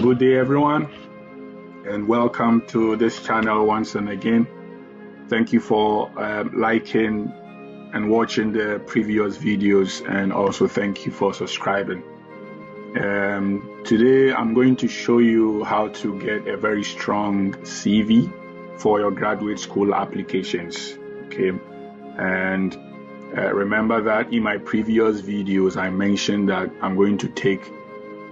Good day, everyone, and welcome to this channel once and again. Thank you for liking and watching the previous videos, and also thank you for subscribing. Today, I'm going to show you how to get a very strong CV for your graduate school applications. Okay, and remember that in my previous videos, I mentioned that I'm going to take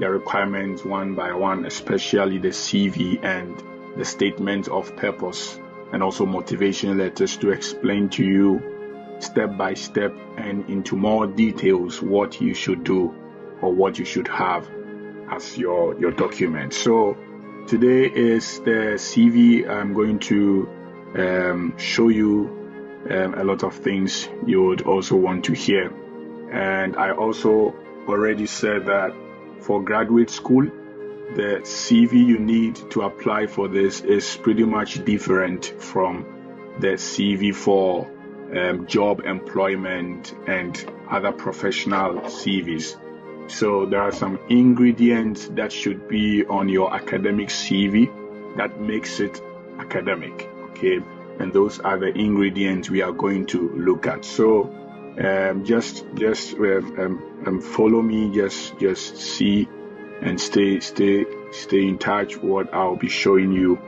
the requirements one by one, especially the CV and the statement of purpose and also motivation letters, to explain to you step by step and into more details what you should do or what you should have as your document. So today is the CV. I'm going to show you a lot of things you would also want to hear. And I also already said that for graduate school, the CV you need to apply for this is pretty much different from the CV for job employment and other professional CVs. So there are some ingredients that should be on your academic CV that makes it academic, okay? And those are the ingredients we are going to look at. So just follow me, just see and stay in touch what I'll be showing you.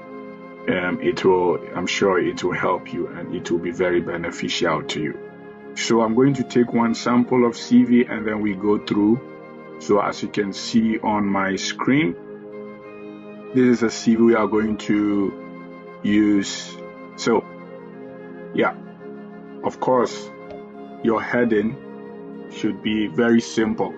I'm sure it will help you and it will be very beneficial to you. So I'm going to take one sample of CV and then we go through. So as you can see on my screen, this is a CV we are going to use. So yeah, of course, your heading should be very simple,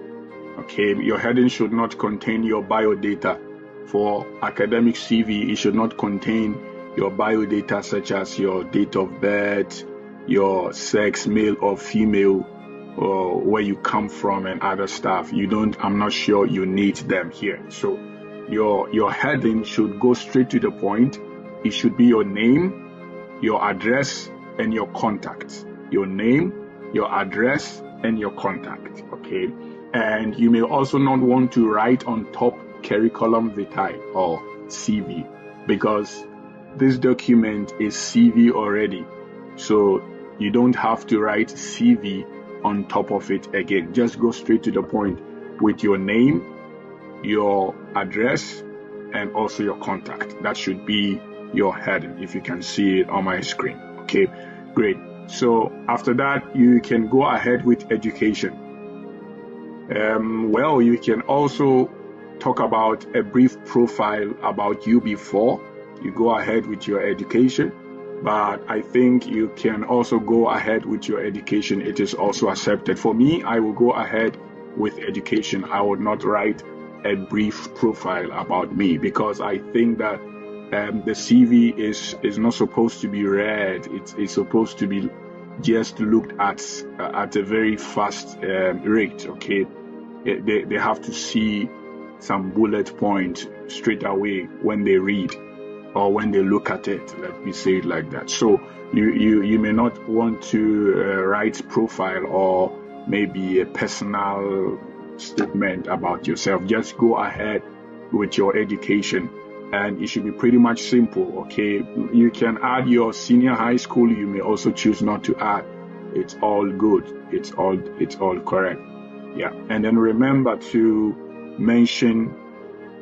okay? Your heading should not contain your bio data. For academic CV, it should not contain your bio data such as your date of birth, your sex, male or female, or where you come from and other stuff. I'm not sure you need them here. So your heading should go straight to the point. It should be your name, your address, and your contact. Your name, your address, and your contact, okay? And you may also not want to write on top curriculum vitae or CV, because this document is CV already. So you don't have to write CV on top of it again. Just go straight to the point with your name, your address, and also your contact. That should be your heading, if you can see it on my screen. Okay, great. So after that, you can go ahead with education. Well, you can also talk about a brief profile about you before you go ahead with your education. But I think you can also go ahead with your education. It is also accepted. For me, I will go ahead with education. I would not write a brief profile about me, because I think that the CV is not supposed to be read. It's supposed to be just looked at a very fast rate, okay? They have to see some bullet point straight away when they read or when they look at it. Let me say it like that. So you may not want to write profile or maybe a personal statement about yourself. Just go ahead with your education. And it should be pretty much simple, okay? You can add your senior high school. You may also choose not to add. It's all good. It's all correct. Yeah. And then remember to mention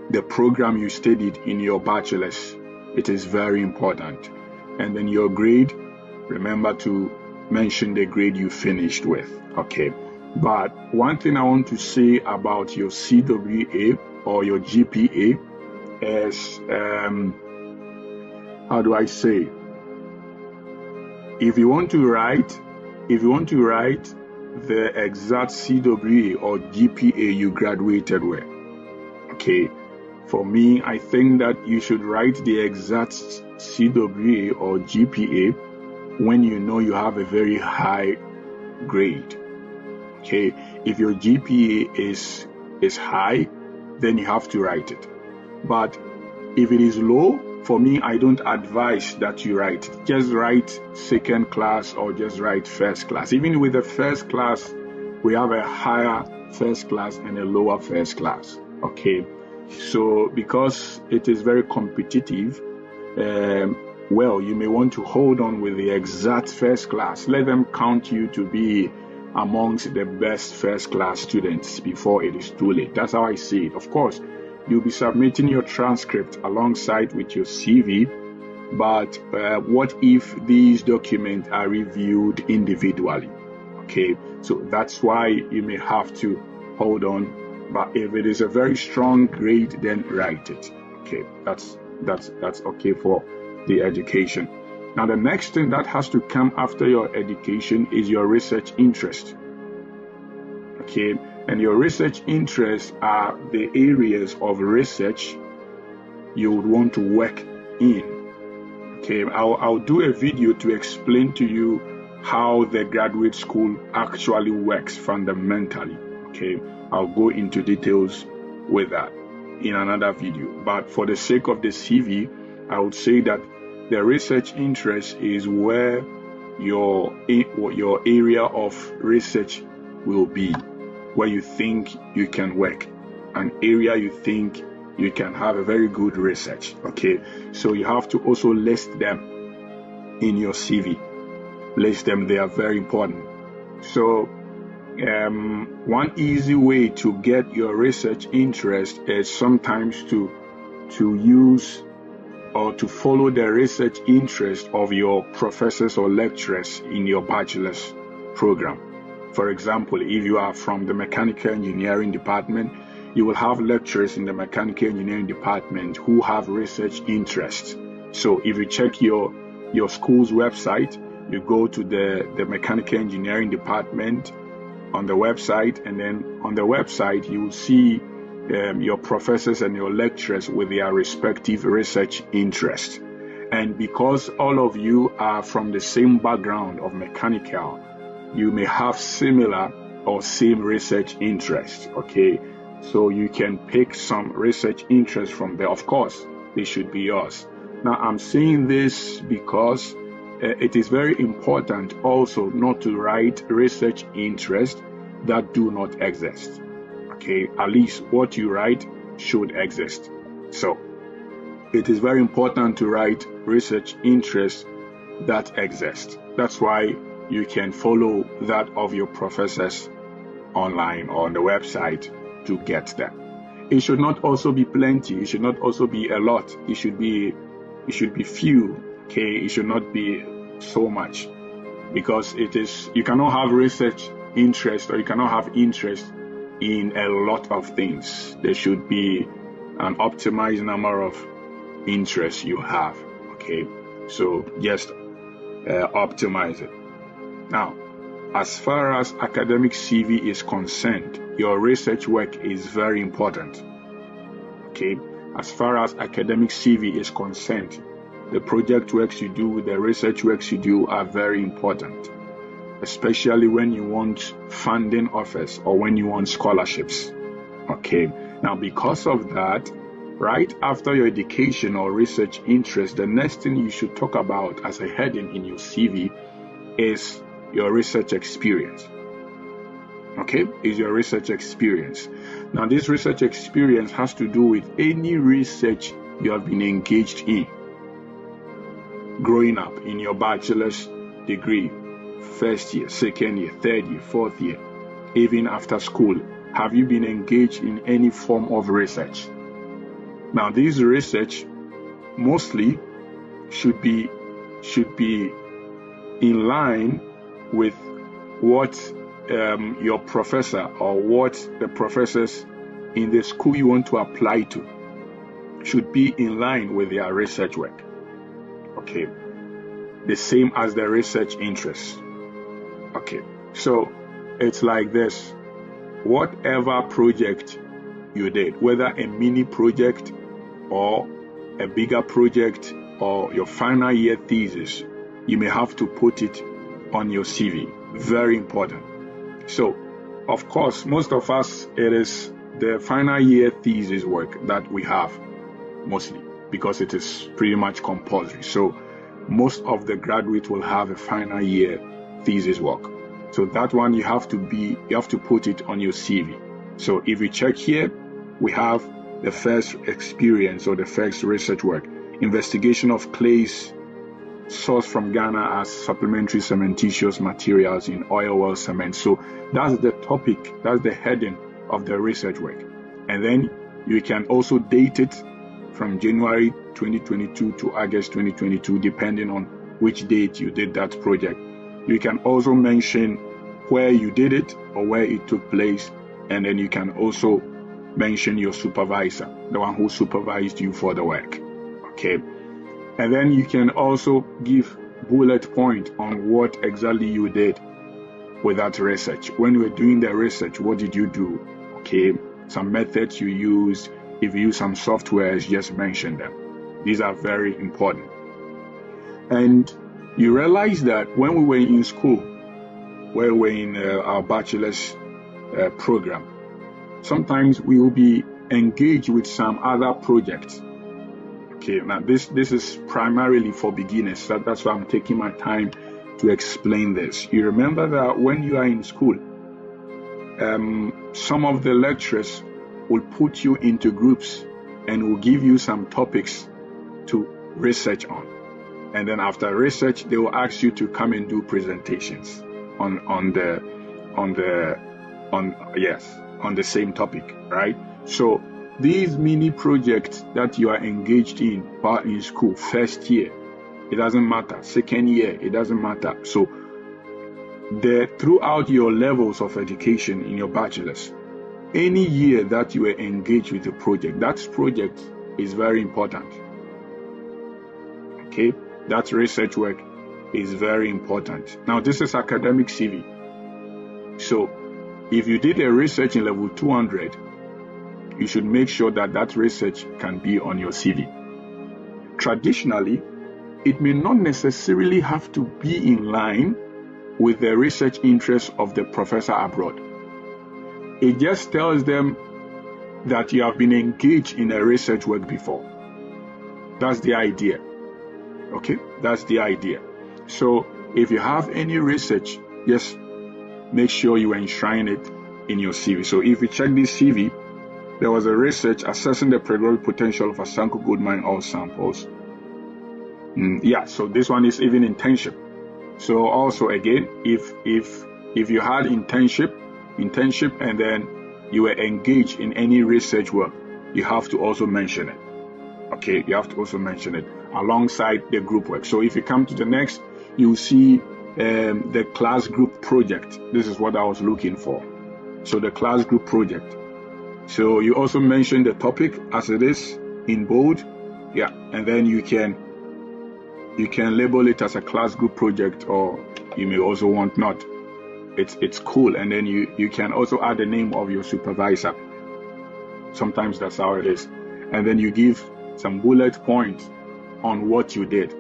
the program you studied in your bachelor's. It is very important. And then your grade, remember to mention the grade you finished with, okay? But one thing I want to say about your CWA or your GPA is, how do I say? If you want to write the exact CWA or GPA you graduated with, okay? For me, I think that you should write the exact CWA or GPA when you know you have a very high grade, okay? If your GPA is high, then you have to write it. But if it is low, for me, I don't advise that you write it. Just write second class or just write first class. Even with the first class, we have a higher first class and a lower first class, okay? So because it is very competitive, you may want to hold on with the exact first class. Let them count you to be amongst the best first class students before it is too late. That's how I see it. Of course, you'll be submitting your transcript alongside with your CV, but what if these documents are reviewed individually? Okay, so that's why you may have to hold on. But if it is a very strong grade, then write it. Okay, that's okay for the education. Now, the next thing that has to come after your education is your research interest. Okay, and your research interests are the areas of research you would want to work in. Okay, I'll do a video to explain to you how the graduate school actually works fundamentally. Okay, I'll go into details with that in another video. But for the sake of the CV, I would say that the research interest is where your area of research will be, where you think you can work, an area you think you can have a very good research. Okay, so you have to also list them in your CV. List them, they are very important. So one easy way to get your research interest is sometimes to use or to follow the research interest of your professors or lecturers in your bachelor's program. For example, if you are from the mechanical engineering department, you will have lecturers in the mechanical engineering department who have research interests. So if you check your school's website, you go to the mechanical engineering department on the website, and then on the website you will see your professors and your lecturers with their respective research interests. And because all of you are from the same background of mechanical, you may have similar or same research interests. Okay, so you can pick some research interests from there. Of course, they should be yours. Now, I'm saying this because it is very important also not to write research interests that do not exist. Okay, at least what you write should exist. So it is very important to write research interests that exist. That's why you can follow that of your professors online or on the website to get them. It should not also be plenty. It should not also be a lot. It should be few. Okay, it should not be so much, because you cannot have research interest or you cannot have interest in a lot of things. There should be an optimized number of interests you have. Okay, so just optimize it. Now, as far as academic CV is concerned, your research work is very important. Okay, as far as academic CV is concerned, the project works you do, the research works you do are very important, especially when you want funding offers or when you want scholarships. Okay, now because of that, right after your education or research interest, the next thing you should talk about as a heading in your CV is your research experience. Okay, is your research experience. Now, this research experience has to do with any research you have been engaged in growing up in your bachelor's degree, first year, second year, third year, fourth year, even after school. Have you been engaged in any form of research? Now, this research mostly should be in line with what your professor or what the professors in the school you want to apply to should be in line with their research work. Okay, the same as the research interests. Okay, so it's like this. Whatever project you did, whether a mini project or a bigger project or your final year thesis, you may have to put it on your CV. Very important. So, of course, most of us, it is the final year thesis work that we have mostly, because it is pretty much compulsory. So most of the graduates will have a final year thesis work. So that one you have to put it on your CV. So if you check here, we have the first experience or the first research work. Investigation of clays sourced from Ghana as supplementary cementitious materials in oil well cement. So that's the topic, that's the heading of the research work. And then you can also date it from January 2022 to August 2022, depending on which date you did that project. You can also mention where you did it or where it took place, and then you can also mention your supervisor, the one who supervised you for the work. Okay. And then you can also give bullet point on what exactly you did with that research. When you were doing the research, what did you do? Okay, some methods you used. If you use some softwares, just mention them. These are very important. And you realize that when we were in school, when we were in our bachelor's program, sometimes we will be engaged with some other projects. Okay, now this is primarily for beginners. So that's why I'm taking my time to explain this. You remember that when you are in school, some of the lecturers will put you into groups and will give you some topics to research on. And then after research, they will ask you to come and do presentations on the same topic, right? So these mini projects that you are engaged in while in school, first year, it doesn't matter. Second year, it doesn't matter. So throughout your levels of education in your bachelor's, any year that you are engaged with a project, that project is very important. Okay, that research work is very important. Now, this is academic CV. So if you did a research in level 200, you should make sure that that research can be on your CV. Traditionally, it may not necessarily have to be in line with the research interests of the professor abroad. It just tells them that you have been engaged in a research work before. That's the idea. Okay, that's the idea. So if you have any research, just make sure you enshrine it in your CV. So if you check this CV, there was a research assessing the pedagogical potential of Asanko Gold Mine oil samples. So this one is even internship. So also again, if you had internship and then you were engaged in any research work, you have to also mention it. Okay, you have to also mention it alongside the group work. So if you come to the next, you'll see the class group project. This is what I was looking for. So the class group project. So you also mention the topic as it is in bold. Yeah, and then you can label it as a class group project, or you may also want not. It's cool. And then you can also add the name of your supervisor. Sometimes that's how it is. And then you give some bullet points on what you did.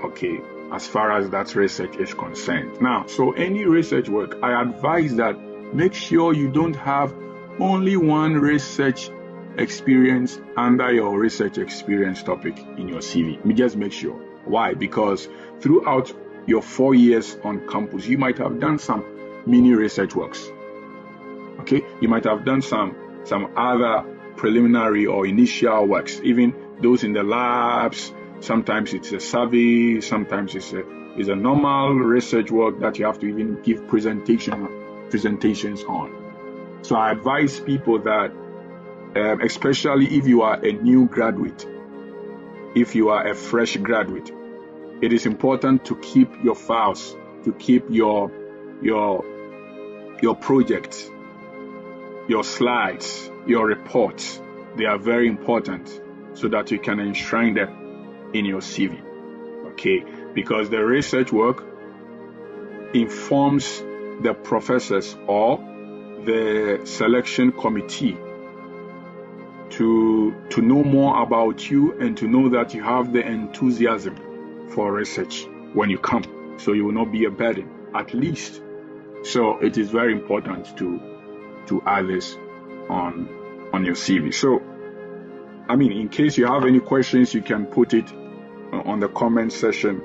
Okay, as far as that research is concerned. Now, so any research work, I advise that make sure you don't have only one research experience under your research experience topic in your CV. Just make sure. Why? Because throughout your 4 years on campus, you might have done some mini research works. Okay, you might have done some other preliminary or initial works, even those in the labs. Sometimes it's a survey, sometimes it's a normal research work that you have to even give presentations on. So I advise people that, especially if you are a new graduate, if you are a fresh graduate, it is important to keep your files, to keep your projects, your slides, your reports. They are very important so that you can enshrine them in your CV. Okay, because the research work informs the professors or the selection committee to know more about you and to know that you have the enthusiasm for research when you come, so you will not be a burden, at least. So it is very important to add this on your CV. So, I mean, in case you have any questions, you can put it on the comment section,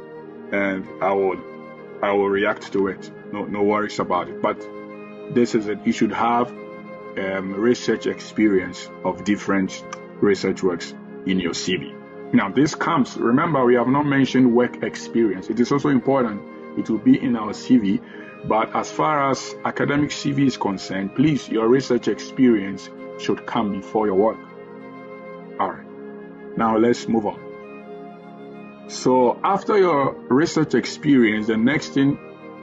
and I will react to it. No worries about it. But this is it. You should have research experience of different research works in your CV. Now, this comes, remember, we have not mentioned work experience. It is also important. It will be in our CV. But as far as academic CV is concerned, please, your research experience should come before your work. All right. Now, let's move on. So after your research experience, the next thing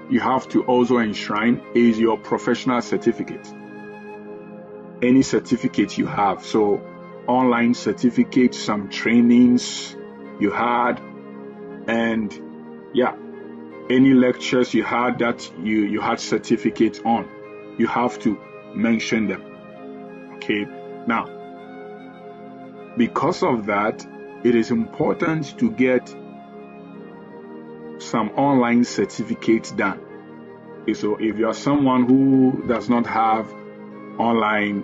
you have to also enshrine is your professional certificate. Any certificate you have. So online certificates, some trainings you had, and yeah, any lectures you had that you had certificates on, you have to mention them. Okay. Now, because of that, it is important to get some online certificates done. So if you are someone who does not have online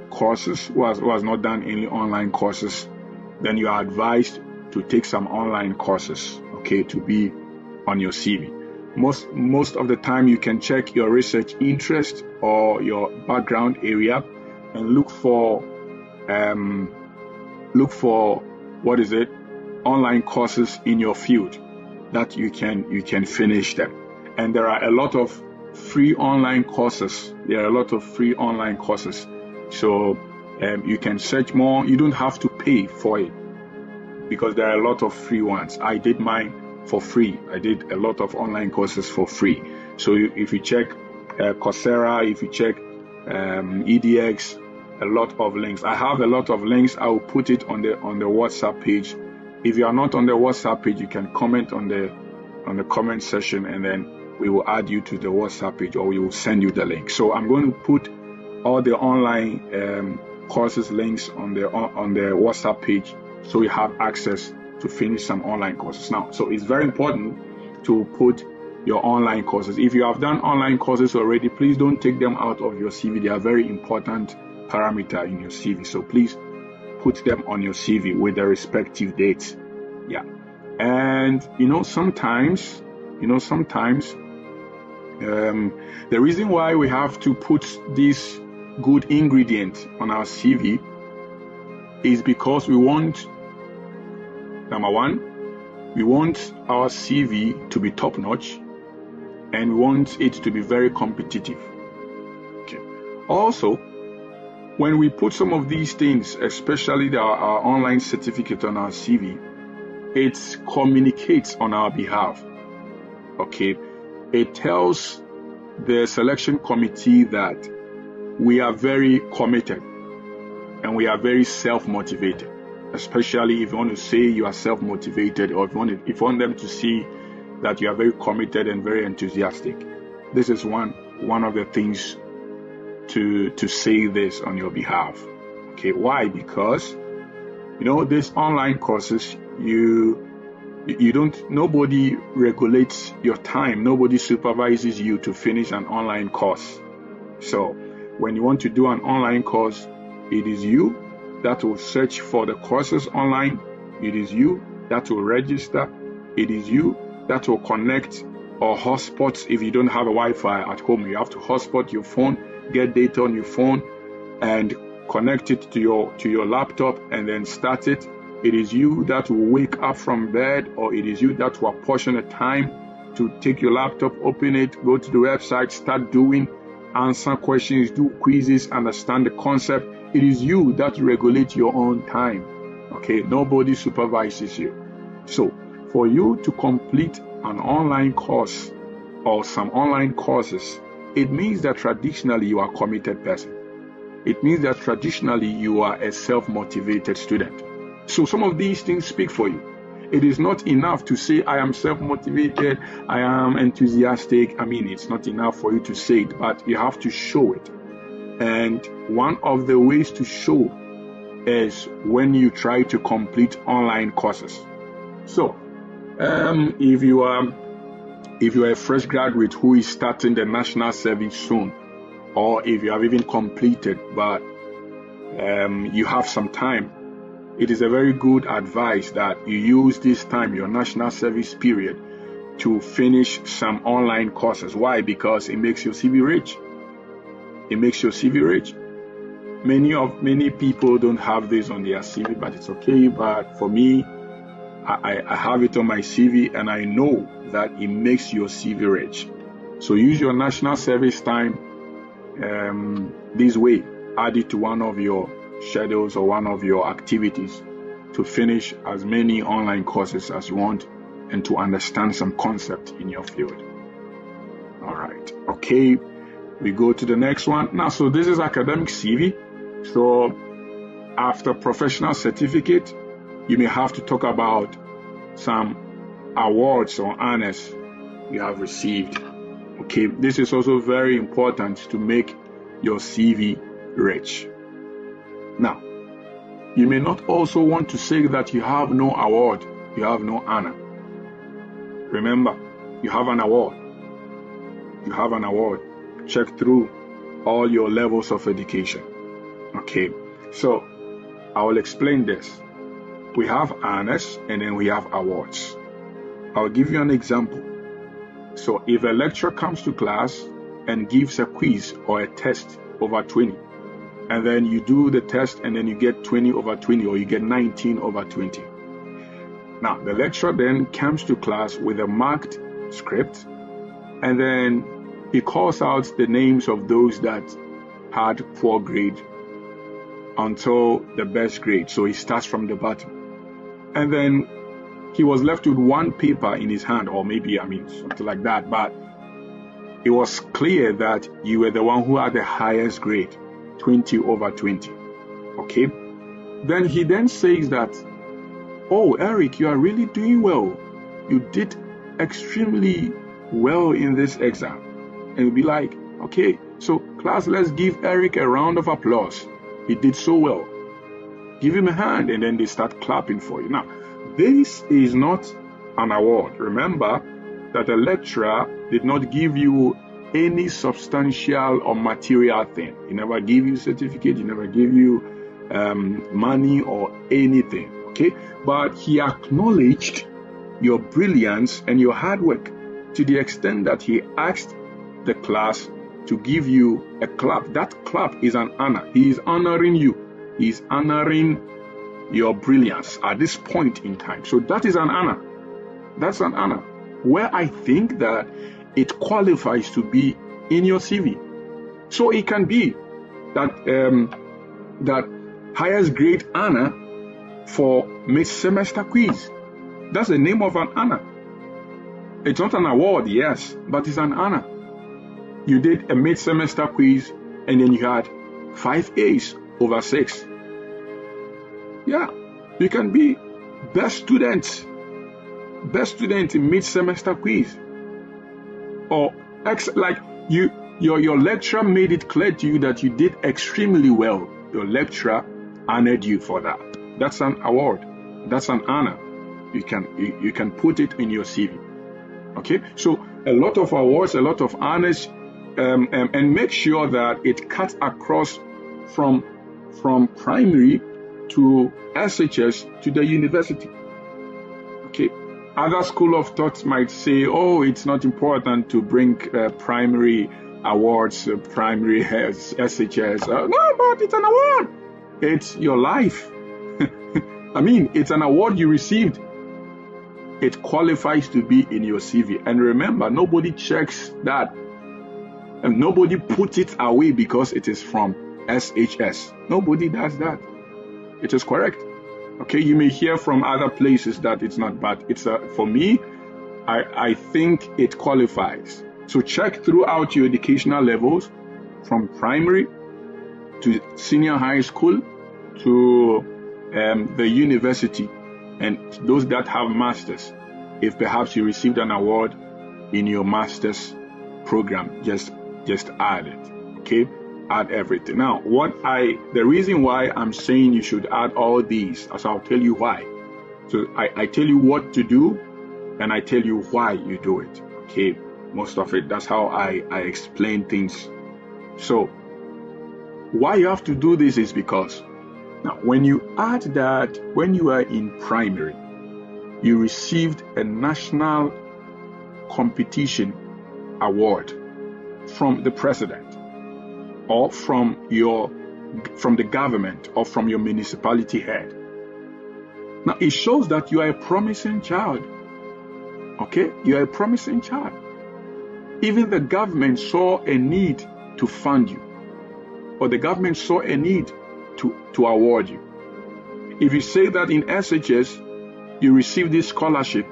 courses, who has not done any online courses, then you are advised to take some online courses, okay, to be on your CV. Most of the time you can check your research interest or your background area and look for online courses in your field that you can finish them. And there are a lot of free online courses. So you can search more. You don't have to pay for it because there are a lot of free ones. I did mine for free. I did a lot of online courses for free. So if you check Coursera, if you check EDX, a lot of links. I have a lot of links. I will put it on the WhatsApp page. If you are not on the WhatsApp page, you can comment on the comment section, and then we will add you to the WhatsApp page, or we will send you the link. So I'm going to put all the online courses links on the WhatsApp page, so you have access to finish some online courses now. So it's very important to put your online courses. If you have done online courses already, please don't take them out of your CV. They are very important parameter in your CV. So please put them on your CV with the respective dates. Yeah. And sometimes the reason why we have to put this good ingredient on our CV is because we want, number one, we want our CV to be top notch, and we want it to be very competitive. Okay. Also, when we put some of these things, especially our online certificate on our CV, it communicates on our behalf. Okay. It tells the selection committee that we are very committed and we are very self-motivated, especially if you want to say you are self-motivated, or if you want them to see that you are very committed and very enthusiastic. This is one of the things to say this on your behalf. Okay, why? Because these online courses, nobody regulates your time, nobody supervises you to finish an online course. So when you want to do an online course, it is you that will search for the courses online. It is you that will register. It is you that will connect or hotspot. If you don't have a Wi-Fi at home, you have to hotspot your phone, get data on your phone, and connect it to your laptop, and then start it. It is you that will wake up from bed, or it is you that will apportion a time to take your laptop, open it, go to the website, start doing, answer questions, do quizzes, understand the concept. It is you that regulate your own time. Okay, nobody supervises you. So for you to complete an online course or some online courses, it means that traditionally you are a committed person. It means that traditionally you are a self-motivated student. So some of these things speak for you. It is not enough to say, I am self-motivated, I am enthusiastic. It's not enough for you to say it, but you have to show it. And one of the ways to show is when you try to complete online courses. So, if you are a fresh graduate who is starting the national service soon, or if you have even completed, but you have some time, it is a very good advice that you use this time, your national service period, to finish some online courses. Why? Because it makes your CV rich. It makes your CV rich. many people don't have this on their CV, but it's okay. But for me, I have it on my CV, and I know that it makes your CV rich. So use your national service time this way. Add it to one of your schedules or one of your activities to finish as many online courses as you want and to understand some concept in your field. All right. Okay. We go to the next one. Now, so this is academic CV. So after professional certificate, you may have to talk about some awards or honors you have received. Okay. This is also very important to make your CV rich. Now, you may not also want to say that you have no award, you have no honor. Remember, you have an award. You have an award. Check through all your levels of education. Okay, so I will explain this. We have honors and then we have awards. I'll give you an example. So if a lecturer comes to class and gives a quiz or a test over 20, and then you do the test and then you get 20 over 20 or you get 19 over 20. Now, the lecturer then comes to class with a marked script, and then he calls out the names of those that had poor grade until the best grade. So he starts from the bottom. And then he was left with one paper in his hand, or maybe, something like that. But it was clear that you were the one who had the highest grade, 20 over 20. Okay? Then he then says that, oh, Eric, you are really doing well. You did extremely well in this exam. And you'll be like, okay, so class, let's give Eric a round of applause. He did so well. Give him a hand, and then they start clapping for you. Now, this is not an award. Remember that a lecturer did not give you any substantial or material thing. He never gave you a certificate. He never gave you money or anything. Okay? But he acknowledged your brilliance and your hard work to the extent that he asked the class to give you a clap. That clap is an honor. He is honoring you. He is honoring your brilliance at this point in time. So that is an honor. That's an honor. Where I think that it qualifies to be in your CV. So it can be that that highest grade honor for mid-semester quiz. That's the name of an honor. It's not an award, yes, but it's an honor. You did a mid-semester quiz and then you had 5 A's over 6. Yeah, you can be best student in mid-semester quiz. Or your lecturer made it clear to you that you did extremely well. Your lecturer honored you for that. That's an award. That's an honor. You can put it in your CV. Okay, so a lot of awards, a lot of honors, and make sure that it cuts across from primary to SHS to the university. Okay, other school of thought might say, oh, it's not important to bring primary awards, primary SHS. No, but it's an award. It's your life. It's an award you received. It qualifies to be in your CV. And remember, nobody checks that. And nobody puts it away because it is from SHS. Nobody does that. It is correct. Okay, you may hear from other places that it's not, but it's for me, I think it qualifies. So check throughout your educational levels, from primary to senior high school to the university, and those that have masters. If perhaps you received an award in your master's program, just add it. Okay, add everything. Now, the reason why I'm saying you should add all these, so I'll tell you why. So I tell you what to do, and I tell you why you do it. Okay, most of it, that's how I explain things. So why you have to do this is because now when you add that, when you are in primary, you received a national competition award from the president or from your from the government or from your municipality head. Now, it shows that you are a promising child. Okay? You are a promising child. Even the government saw a need to fund you, or the government saw a need to award you. If you say that in SHS, you receive this scholarship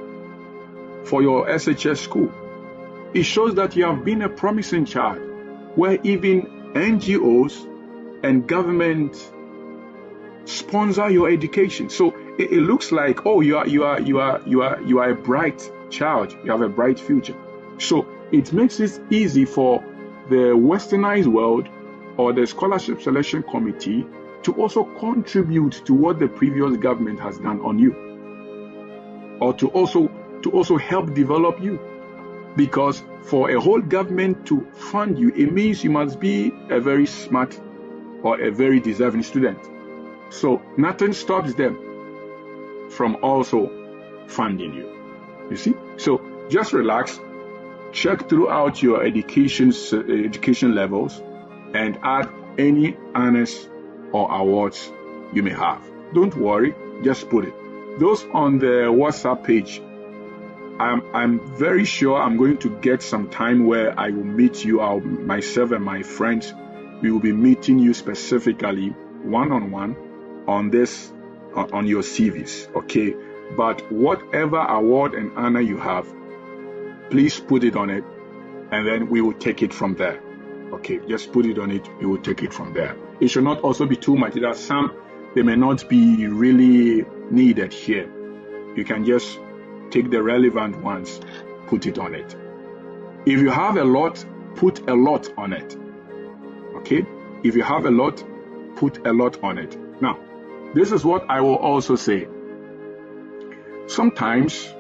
for your SHS school, it shows that you have been a promising child, where even NGOs and government sponsor your education. So it looks like, oh, you are a bright child. You have a bright future. So it makes it easy for the westernized world or the scholarship selection committee to also contribute to what the previous government has done on you, or to also help develop you. Because for a whole government to fund you, it means you must be a very smart or a very deserving student. So nothing stops them from also funding you. You see? So just relax, check throughout your education levels, and add any honors or awards you may have. Don't worry, just put it. Those on the WhatsApp page, I'm very sure I'm going to get some time where I will meet you, myself and my friends. We will be meeting you specifically one-on-one on this, on your CVs, okay? But whatever award and honor you have, please put it on it, and then we will take it from there. Okay, just put it on it, we will take it from there. It should not also be too much. There are some, they may not be really needed here. You can just take the relevant ones, put it on it. If you have a lot, put a lot on it. Okay? If you have a lot, put a lot on it. Now, this is what I will also say. Sometimes,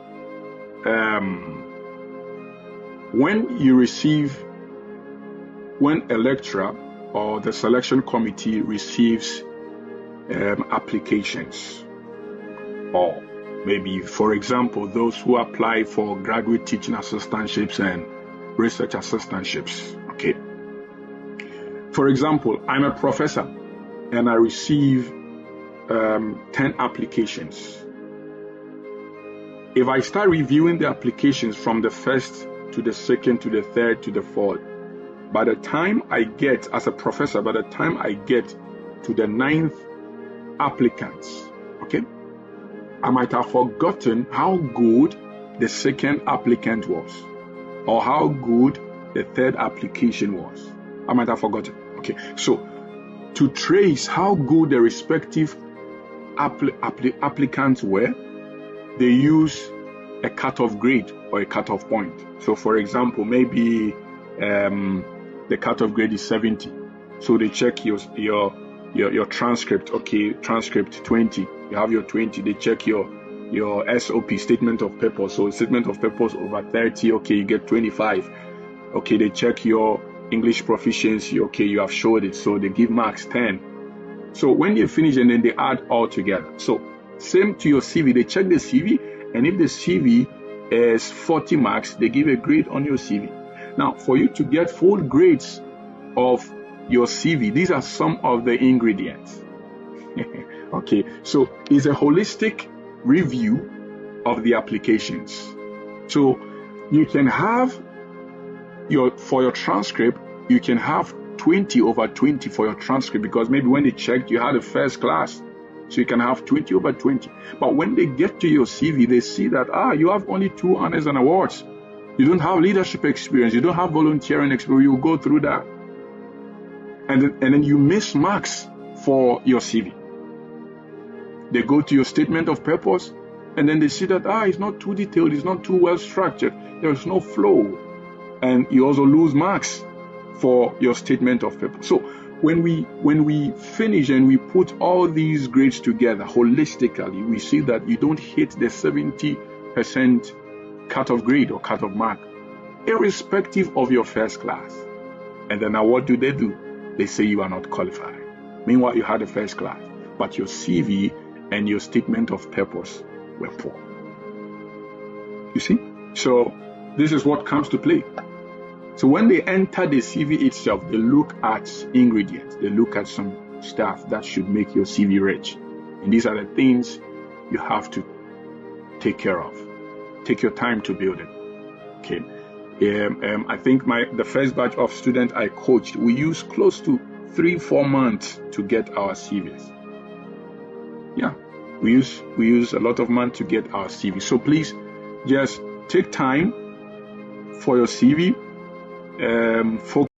when a lecturer or the selection committee receives applications, or maybe, for example, those who apply for graduate teaching assistantships and research assistantships, okay? For example, I'm a professor and I receive 10 applications. If I start reviewing the applications from the first to the second to the third to the fourth, by the time I get to the 9th applicants, okay, I might have forgotten how good the second applicant was, or how good the third application was. I might have forgotten. Okay, so to trace how good the respective applicants were, they use a cutoff grade or a cutoff point. So, for example, maybe the cutoff grade is 70. So they check your transcript. Okay, transcript 20. You have your 20. They check your SOP, statement of purpose. So statement of purpose over 30. Okay, you get 25. Okay, they check your English proficiency. Okay, you have showed it. So they give marks 10. So when they finish, and then they add all together. So same to your CV. They check the CV, and if the CV is 40 marks, they give a grade on your CV. Now, for you to get full grades of your CV, these are some of the ingredients. Okay, so it's a holistic review of the applications. So you can have for your transcript, you can have 20 over 20 for your transcript, because maybe when they checked, you had a first class. So you can have 20 over 20. But when they get to your CV, they see that, you have only 2 honors and awards. You don't have leadership experience. You don't have volunteering experience. You go through that. And then you miss marks for your CV. They go to your statement of purpose, and then they see that, it's not too detailed. It's not too well structured. There's no flow. And you also lose marks for your statement of purpose. So when we finish and we put all these grades together holistically, we see that you don't hit the 70% cut-off grade or cut-off mark, irrespective of your first class. And then now what do? They say you are not qualified. Meanwhile, you had a first class, but your CV and your statement of purpose were poor. You see? So this is what comes to play. So when they enter the CV itself, they look at ingredients. They look at some stuff that should make your CV rich. And these are the things you have to take care of. Take your time to build it. Okay. I think the first batch of students I coached, we used close to 3-4 months to get our CVs. Yeah, we use a lot of months to get our CV. So please just take time for your CV. Focus